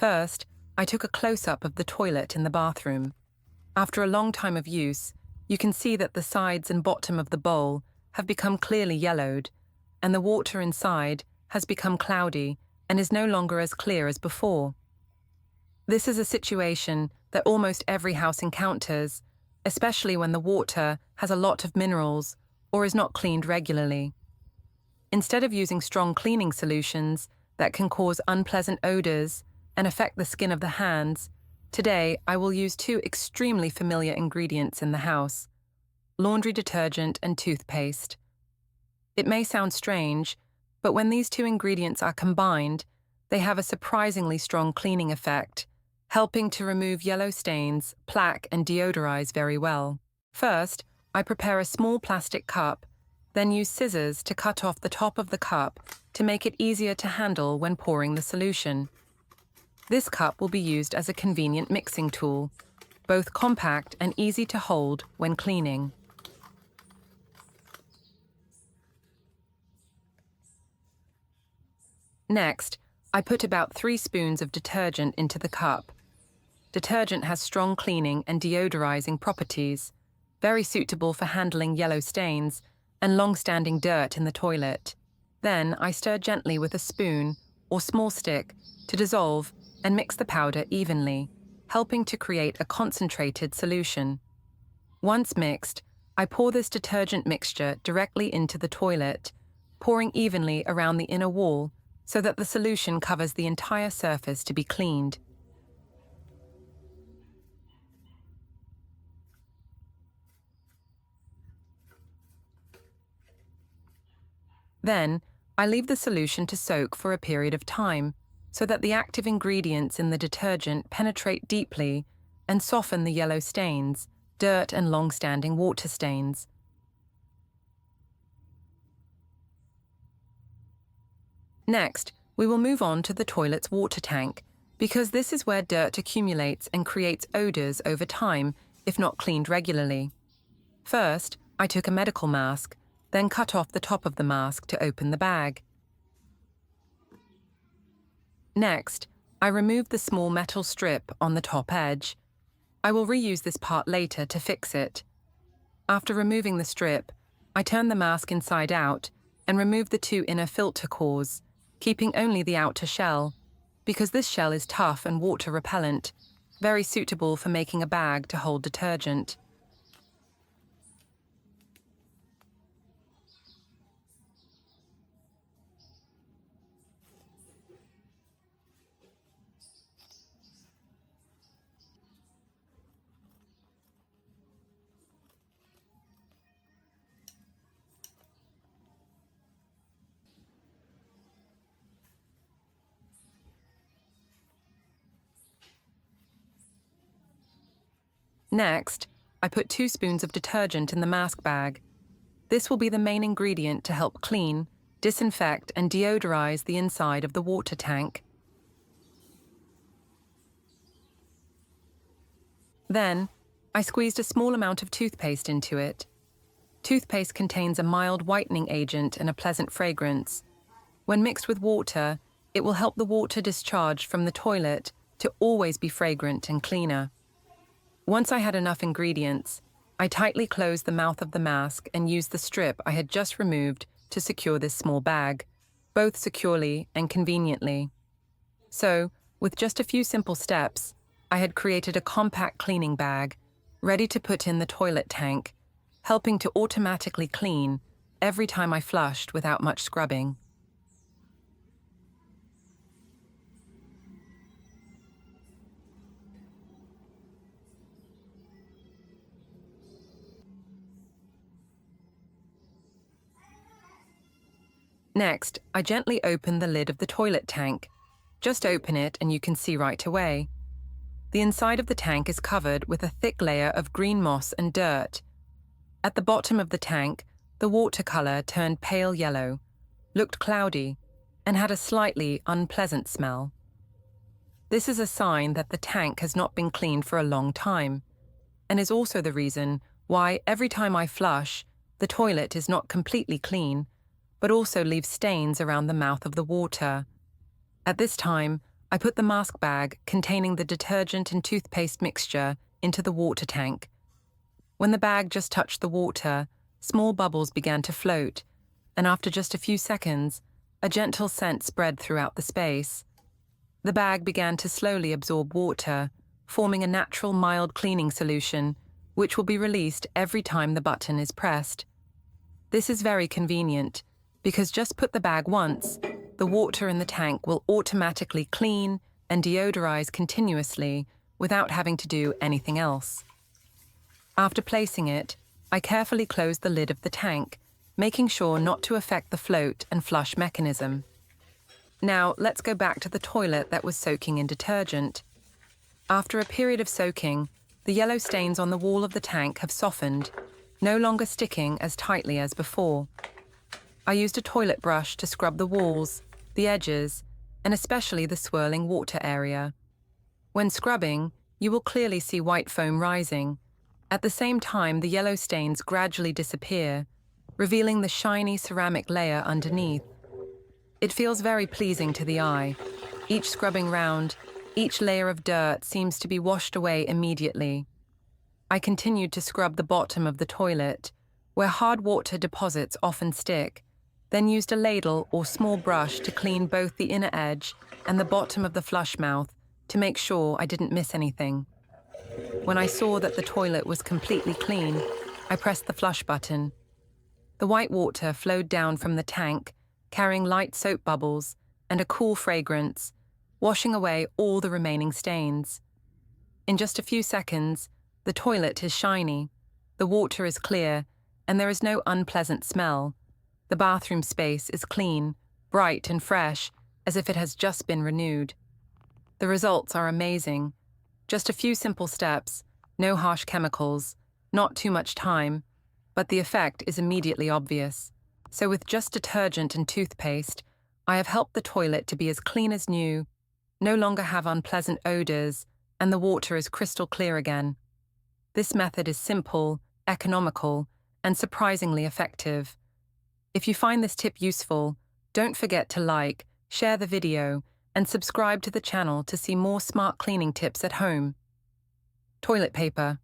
First, I took a close-up of the toilet in the bathroom. After a long time of use, you can see that the sides and bottom of the bowl have become clearly yellowed, and the water inside has become cloudy and is no longer as clear as before. This is a situation that almost every house encounters, especially when the water has a lot of minerals or is not cleaned regularly. Instead of using strong cleaning solutions that can cause unpleasant odors and affect the skin of the hands, today I will use two extremely familiar ingredients in the house: laundry detergent and toothpaste. It may sound strange, but when these two ingredients are combined, they have a surprisingly strong cleaning effect, helping to remove yellow stains, plaque, and deodorize very well. First, I prepare a small plastic cup, then use scissors to cut off the top of the cup to make it easier to handle when pouring the solution. This cup will be used as a convenient mixing tool, both compact and easy to hold when cleaning. Next, I put about 3 spoons of detergent into the cup. Detergent has strong cleaning and deodorizing properties, very suitable for handling yellow stains and long-standing dirt in the toilet. Then I stir gently with a spoon or small stick to dissolve and mix the powder evenly, helping to create a concentrated solution. Once mixed, I pour this detergent mixture directly into the toilet, pouring evenly around the inner wall so that the solution covers the entire surface to be cleaned. Then, I leave the solution to soak for a period of time so that the active ingredients in the detergent penetrate deeply and soften the yellow stains, dirt, and long-standing water stains. Next, we will move on to the toilet's water tank, because this is where dirt accumulates and creates odors over time if not cleaned regularly. First, I took a medical mask, then cut off the top of the mask to open the bag. Next, I removed the small metal strip on the top edge. I will reuse this part later to fix it. After removing the strip, I turn the mask inside out and remove the 2 inner filter cores, keeping only the outer shell, because this shell is tough and water repellent, very suitable for making a bag to hold detergent. Next, I put 2 spoons of detergent in the mask bag. This will be the main ingredient to help clean, disinfect, and deodorize the inside of the water tank. Then, I squeezed a small amount of toothpaste into it. Toothpaste contains a mild whitening agent and a pleasant fragrance. When mixed with water, it will help the water discharged from the toilet to always be fragrant and cleaner. Once I had enough ingredients, I tightly closed the mouth of the mask and used the strip I had just removed to secure this small bag, both securely and conveniently. So, with just a few simple steps, I had created a compact cleaning bag, ready to put in the toilet tank, helping to automatically clean every time I flushed without much scrubbing. Next, I gently open the lid of the toilet tank. Just open it and you can see right away. The inside of the tank is covered with a thick layer of green moss and dirt. At the bottom of the tank, the water color turned pale yellow, looked cloudy, and had a slightly unpleasant smell. This is a sign that the tank has not been cleaned for a long time, and is also the reason why every time I flush, the toilet is not completely clean, but also leaves stains around the mouth of the water. At this time, I put the mask bag containing the detergent and toothpaste mixture into the water tank. When the bag just touched the water, small bubbles began to float, and after just a few seconds, a gentle scent spread throughout the space. The bag began to slowly absorb water, forming a natural mild cleaning solution, which will be released every time the button is pressed. This is very convenient, because just put the bag once, the water in the tank will automatically clean and deodorize continuously without having to do anything else. After placing it, I carefully closed the lid of the tank, making sure not to affect the float and flush mechanism. Now, let's go back to the toilet that was soaking in detergent. After a period of soaking, the yellow stains on the wall of the tank have softened, no longer sticking as tightly as before. I used a toilet brush to scrub the walls, the edges, and especially the swirling water area. When scrubbing, you will clearly see white foam rising. At the same time, the yellow stains gradually disappear, revealing the shiny ceramic layer underneath. It feels very pleasing to the eye. Each scrubbing round, each layer of dirt seems to be washed away immediately. I continued to scrub the bottom of the toilet, where hard water deposits often stick, then used a ladle or small brush to clean both the inner edge and the bottom of the flush mouth to make sure I didn't miss anything. When I saw that the toilet was completely clean, I pressed the flush button. The white water flowed down from the tank, carrying light soap bubbles and a cool fragrance, washing away all the remaining stains. In just a few seconds, the toilet is shiny, the water is clear, and there is no unpleasant smell. The bathroom space is clean, bright and fresh, as if it has just been renewed. The results are amazing. Just a few simple steps, no harsh chemicals, not too much time, but the effect is immediately obvious. So with just detergent and toothpaste, I have helped the toilet to be as clean as new, no longer have unpleasant odors, and the water is crystal clear again. This method is simple, economical, and surprisingly effective. If you find this tip useful, don't forget to like, share the video, and subscribe to the channel to see more smart cleaning tips at home. Toilet paper.